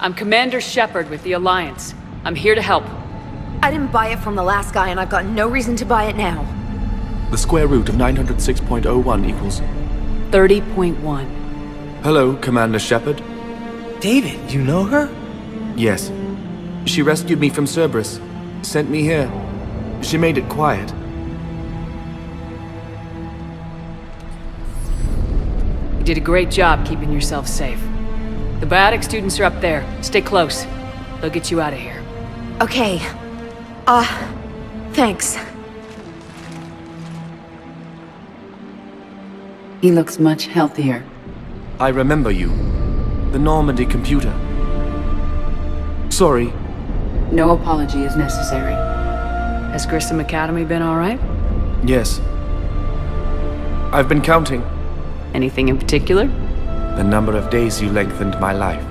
I'm Commander Shepard with the Alliance. I'm here to help. I didn't buy it from the last guy, and I've got no reason to buy it now. The square root of 906.01 equals... 30.1. Hello, Commander Shepard. David, you know her? Yes. She rescued me from Cerberus. Sent me here. She made it quiet. You did a great job keeping yourself safe. The biotic students are up there. Stay close. They'll get you out of here. Okay. Thanks. He looks much healthier. I remember you. The Normandy computer. Sorry. No apology is necessary. Has Grissom Academy been alright? Yes. I've been counting. Anything in particular? The number of days you lengthened my life.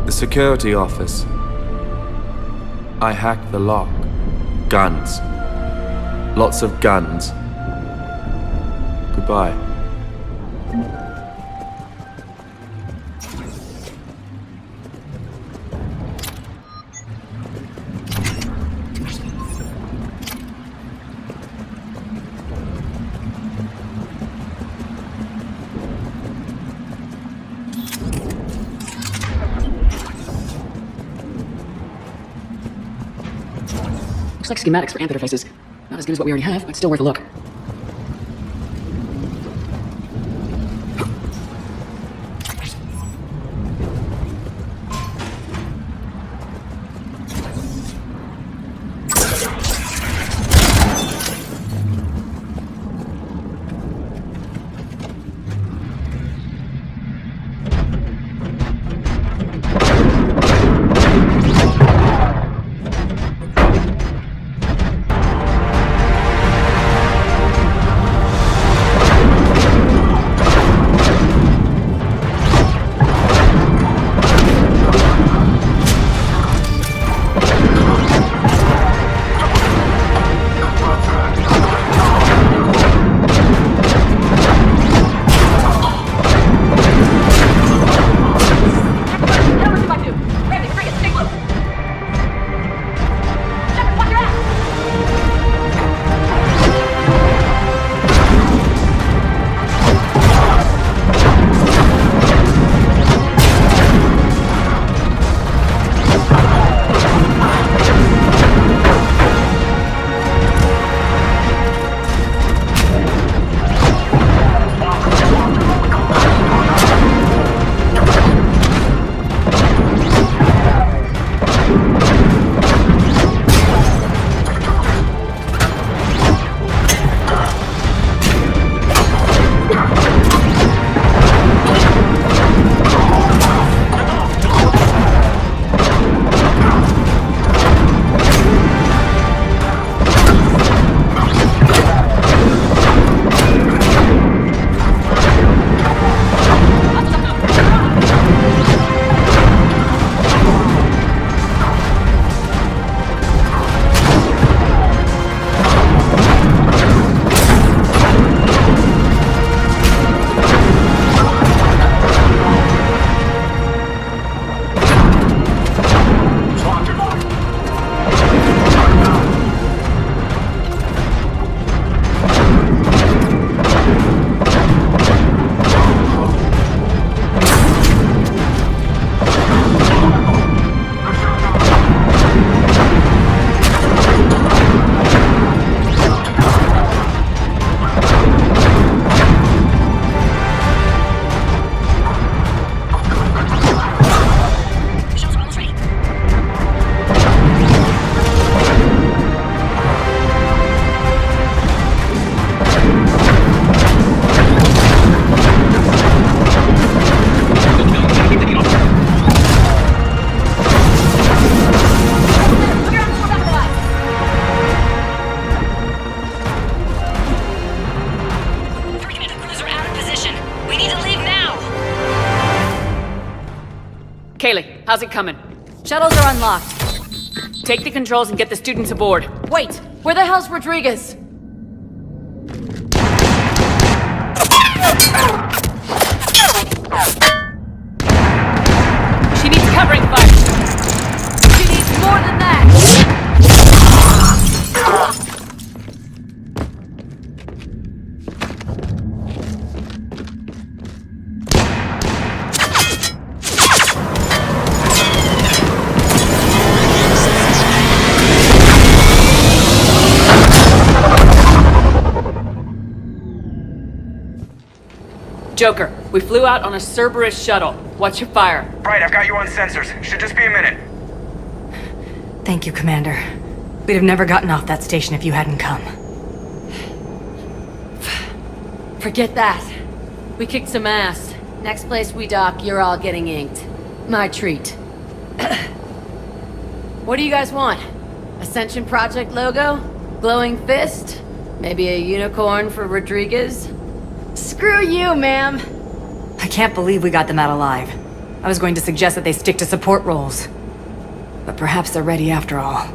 The security office. I hacked the lock. Guns. Lots of guns. Goodbye. Looks like schematics for amp interfaces. Not as good as what we already have, but still worth a look. Kaylee, how's it coming? Shuttles are unlocked. Take the controls and get the students aboard. Wait, where the hell's Rodriguez? She Joker, we flew out on a Cerberus shuttle. What's your fire? Right, I've got you on sensors. Should just be a minute. Thank you, Commander. We'd have never gotten off that station if you hadn't come. Forget that. We kicked some ass. Next place we dock, you're all getting inked. My treat. What do you guys want? Ascension Project logo? Glowing fist? Maybe a unicorn for Rodriguez? Screw you, ma'am! I can't believe we got them out alive. I was going to suggest that they stick to support roles. But perhaps they're ready after all.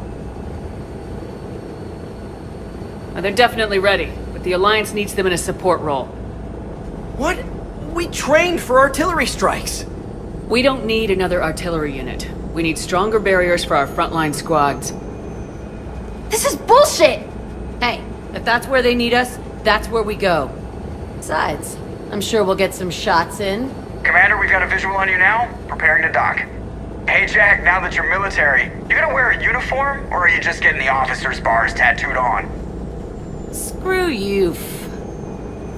They're definitely ready, but the Alliance needs them in a support role. What? We trained for artillery strikes. We don't need another artillery unit. We need stronger barriers for our frontline squads. This is bullshit! Hey, if that's where they need us, that's where we go. Besides, I'm sure we'll get some shots in. Commander, we've got a visual on you now. Preparing to dock. Hey Jack, now that you're military, you gonna wear a uniform, or are you just getting the officer's bars tattooed on? Screw you,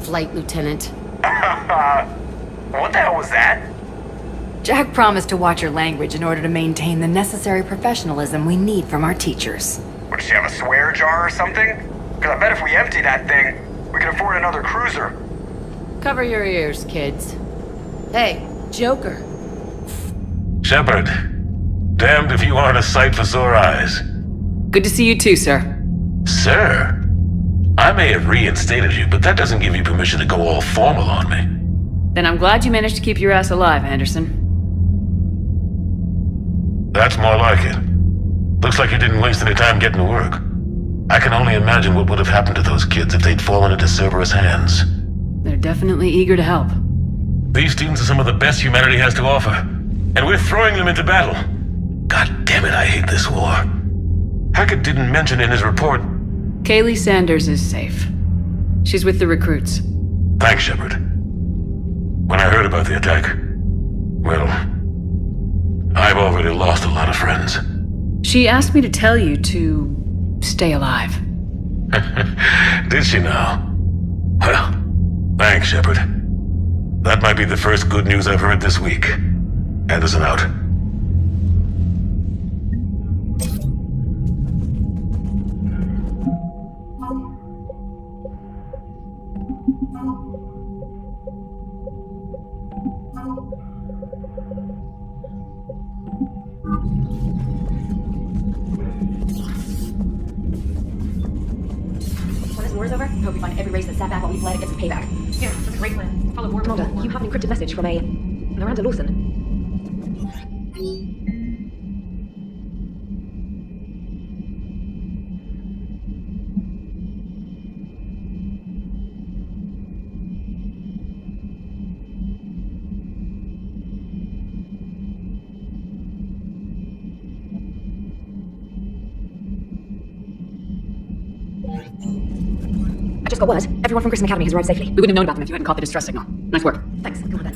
Flight Lieutenant. What the hell was that? Jack promised to watch your language in order to maintain the necessary professionalism we need from our teachers. What, does she have a swear jar or something? Because I bet if we empty that thing, we can afford another cruiser. Cover your ears, kids. Hey, Joker. Shepard, damned if you aren't a sight for sore eyes. Good to see you too, sir. Sir, I may have reinstated you, but that doesn't give you permission to go all formal on me. Then I'm glad you managed to keep your ass alive, Anderson. That's more like it. Looks like you didn't waste any time getting to work. I can only imagine what would have happened to those kids if they'd fallen into Cerberus' hands. They're definitely eager to help. These students are some of the best humanity has to offer, and we're throwing them into battle. God damn it, I hate this war. Hackett didn't mention in his report. Kaylee Sanders is safe. She's with the recruits. Thanks, Shepard. When I heard about the attack, well, I've already lost a lot of friends. She asked me to tell you to stay alive. Did she now? Well, thanks, Shepard. That might be the first good news I've heard this week. Anderson out. When this war is over, I hope we find every race that sat back while we fled and get some payback. Yeah, that's a great plan. Follow War Commander, you have an encrypted message from Miranda Lawson. I just got word. Everyone from Grissom Academy has arrived safely. We wouldn't have known about them if you hadn't caught the distress signal. Nice work. Thanks. Go on then.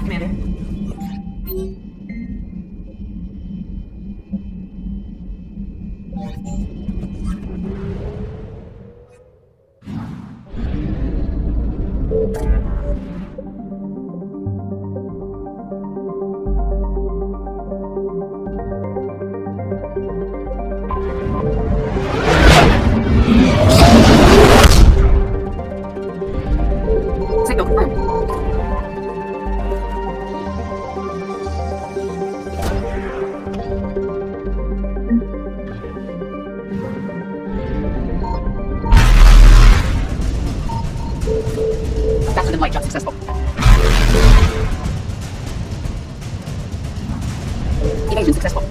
Commander. Signal confirmed. Faster than light, shot successful. Evasion successful.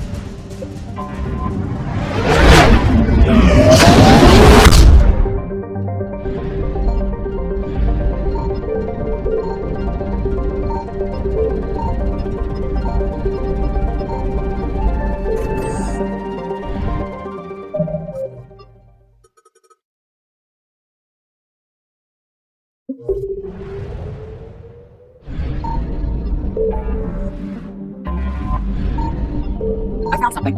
something.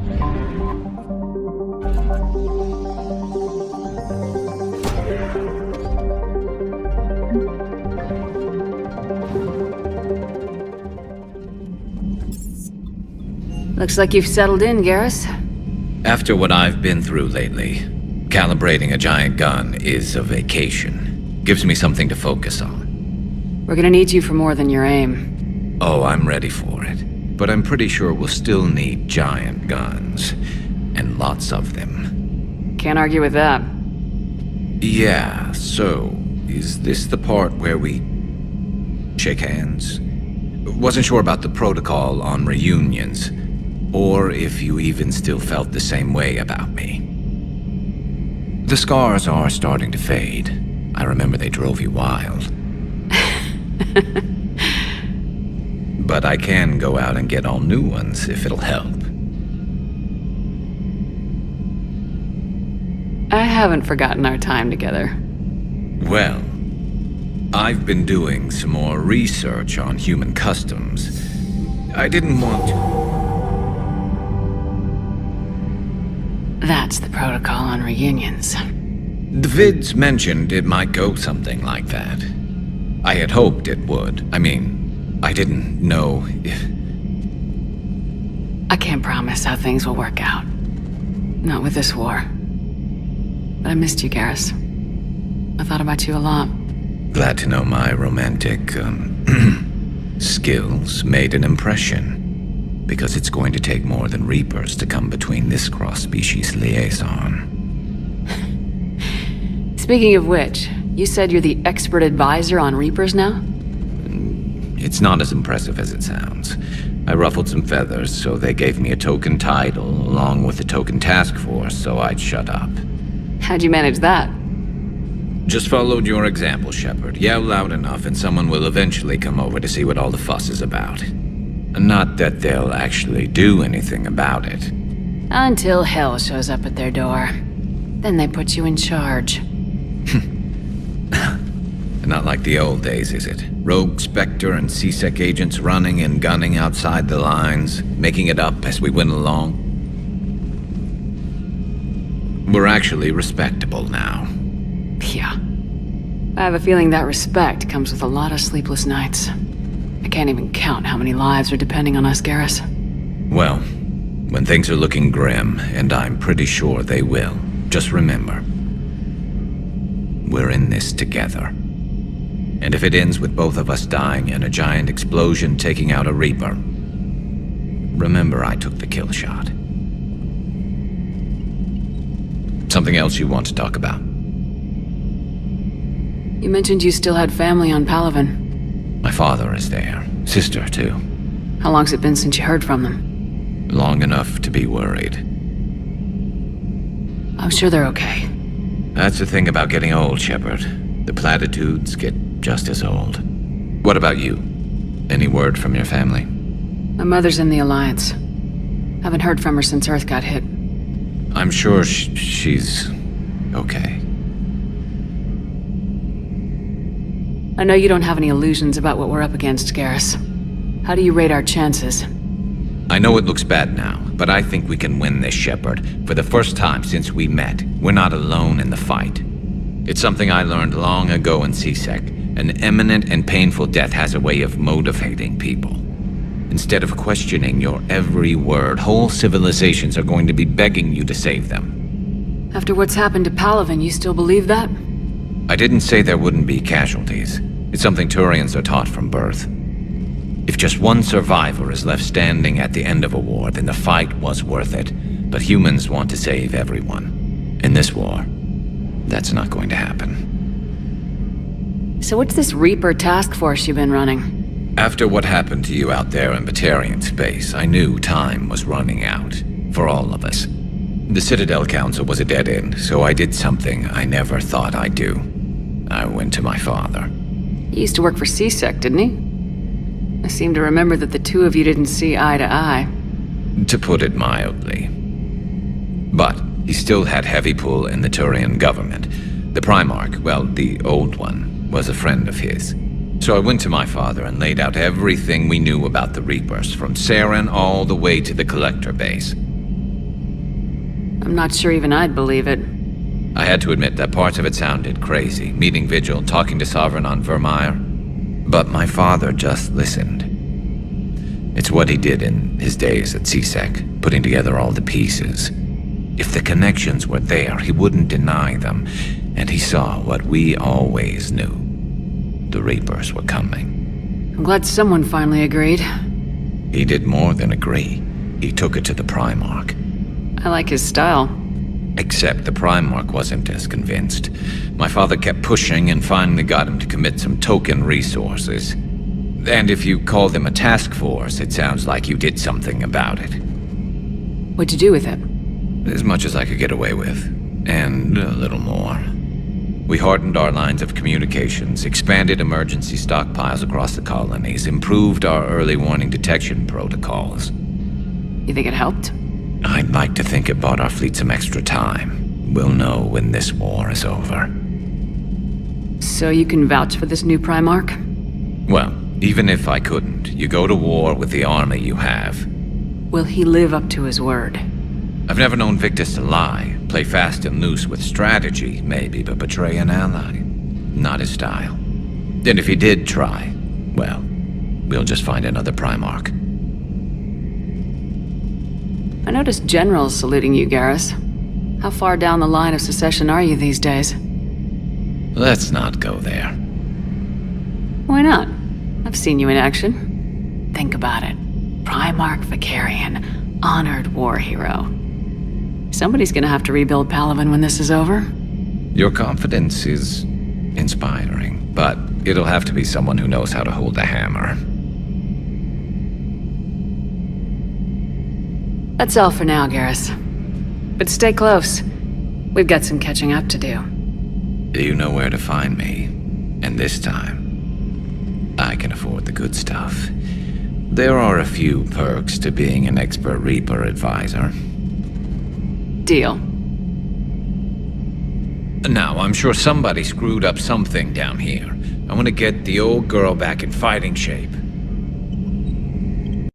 Looks like you've settled in, Garrus. After what I've been through lately, calibrating a giant gun is a vacation. Gives me something to focus on. We're gonna need you for more than your aim. Oh, I'm ready for it. But I'm pretty sure we'll still need giant guns. And lots of them. Can't argue with that. Yeah, so, is this the part where we shake hands? Wasn't sure about the protocol on reunions, or if you even still felt the same way about me. The scars are starting to fade. I remember they drove you wild. But I can go out and get all new ones if it'll help. I haven't forgotten our time together. Well, I've been doing some more research on human customs. I didn't want to... That's the protocol on reunions. The vids mentioned it might go something like that. I had hoped it would. I mean, I didn't know if... I can't promise how things will work out. Not with this war. But I missed you, Garrus. I thought about you a lot. Glad to know my romantic, skills made an impression. Because it's going to take more than Reapers to come between this cross-species liaison. Speaking of which, you said you're the expert advisor on Reapers now? It's not as impressive as it sounds. I ruffled some feathers, so they gave me a token title, along with a token task force, so I'd shut up. How'd you manage that? Just followed your example, Shepard. Yell loud enough and someone will eventually come over to see what all the fuss is about. Not that they'll actually do anything about it. Until hell shows up at their door. Then they put you in charge. Not like the old days, is it? Rogue Spectre and C-Sec agents running and gunning outside the lines, making it up as we went along. We're actually respectable now. Yeah. I have a feeling that respect comes with a lot of sleepless nights. I can't even count how many lives are depending on us, Garrus. Well, when things are looking grim, and I'm pretty sure they will, just remember, we're in this together. And if it ends with both of us dying in a giant explosion taking out a Reaper, remember I took the kill shot. Something else you want to talk about? You mentioned you still had family on Palaven. My father is there. Sister, too. How long's it been since you heard from them? Long enough to be worried. I'm sure they're okay. That's the thing about getting old, Shepard. The platitudes get just as old. What about you? Any word from your family? My mother's in the Alliance. Haven't heard from her since Earth got hit. I'm sure she's okay. I know you don't have any illusions about what we're up against, Garrus. How do you rate our chances? I know it looks bad now, but I think we can win this, Shepard. For the first time since we met, we're not alone in the fight. It's something I learned long ago in C-Sec. An imminent and painful death has a way of motivating people. Instead of questioning your every word, whole civilizations are going to be begging you to save them. After what's happened to Palaven, you still believe that? I didn't say there wouldn't be casualties. It's something Turians are taught from birth. If just one survivor is left standing at the end of a war, then the fight was worth it. But humans want to save everyone. In this war, that's not going to happen. So what's this Reaper task force you've been running? After what happened to you out there in Batarian space, I knew time was running out. For all of us. The Citadel Council was a dead end, so I did something I never thought I'd do. I went to my father. He used to work for C-Sec, didn't he? I seem to remember that the two of you didn't see eye to eye. To put it mildly. But he still had heavy pull in the Turian government. The Primarch, well, the old one, was a friend of his. So I went to my father and laid out everything we knew about the Reapers, from Saren all the way to the Collector base. I'm not sure even I'd believe it. I had to admit that parts of it sounded crazy, meeting Vigil, talking to Sovereign on Vermeer. But my father just listened. It's what he did in his days at CSEC, putting together all the pieces. If the connections were there, he wouldn't deny them, and he saw what we always knew. The Reapers were coming. I'm glad someone finally agreed. He did more than agree. He took it to the Primarch. I like his style. Except the Primarch wasn't as convinced. My father kept pushing and finally got him to commit some token resources. And if you call them a task force, it sounds like you did something about it. What'd you do with it? As much as I could get away with. And a little more. We hardened our lines of communications, expanded emergency stockpiles across the colonies, improved our early warning detection protocols. You think it helped? I'd like to think it bought our fleet some extra time. We'll know when this war is over. So you can vouch for this new Primarch? Well, even if I couldn't, you go to war with the army you have. Will he live up to his word? I've never known Victus to lie. Play fast and loose with strategy, maybe, but betray an ally. Not his style. And if he did try, well, we'll just find another Primarch. I noticed generals saluting you, Garrus. How far down the line of secession are you these days? Let's not go there. Why not? I've seen you in action. Think about it. Primarch Vicarian, honored war hero. Somebody's gonna have to rebuild Palaven when this is over. Your confidence is inspiring, but it'll have to be someone who knows how to hold a hammer. That's all for now, Garrus. But stay close. We've got some catching up to do. You know where to find me. And this time, I can afford the good stuff. There are a few perks to being an expert Reaper advisor. Deal. Now, I'm sure somebody screwed up something down here. I want to get the old girl back in fighting shape.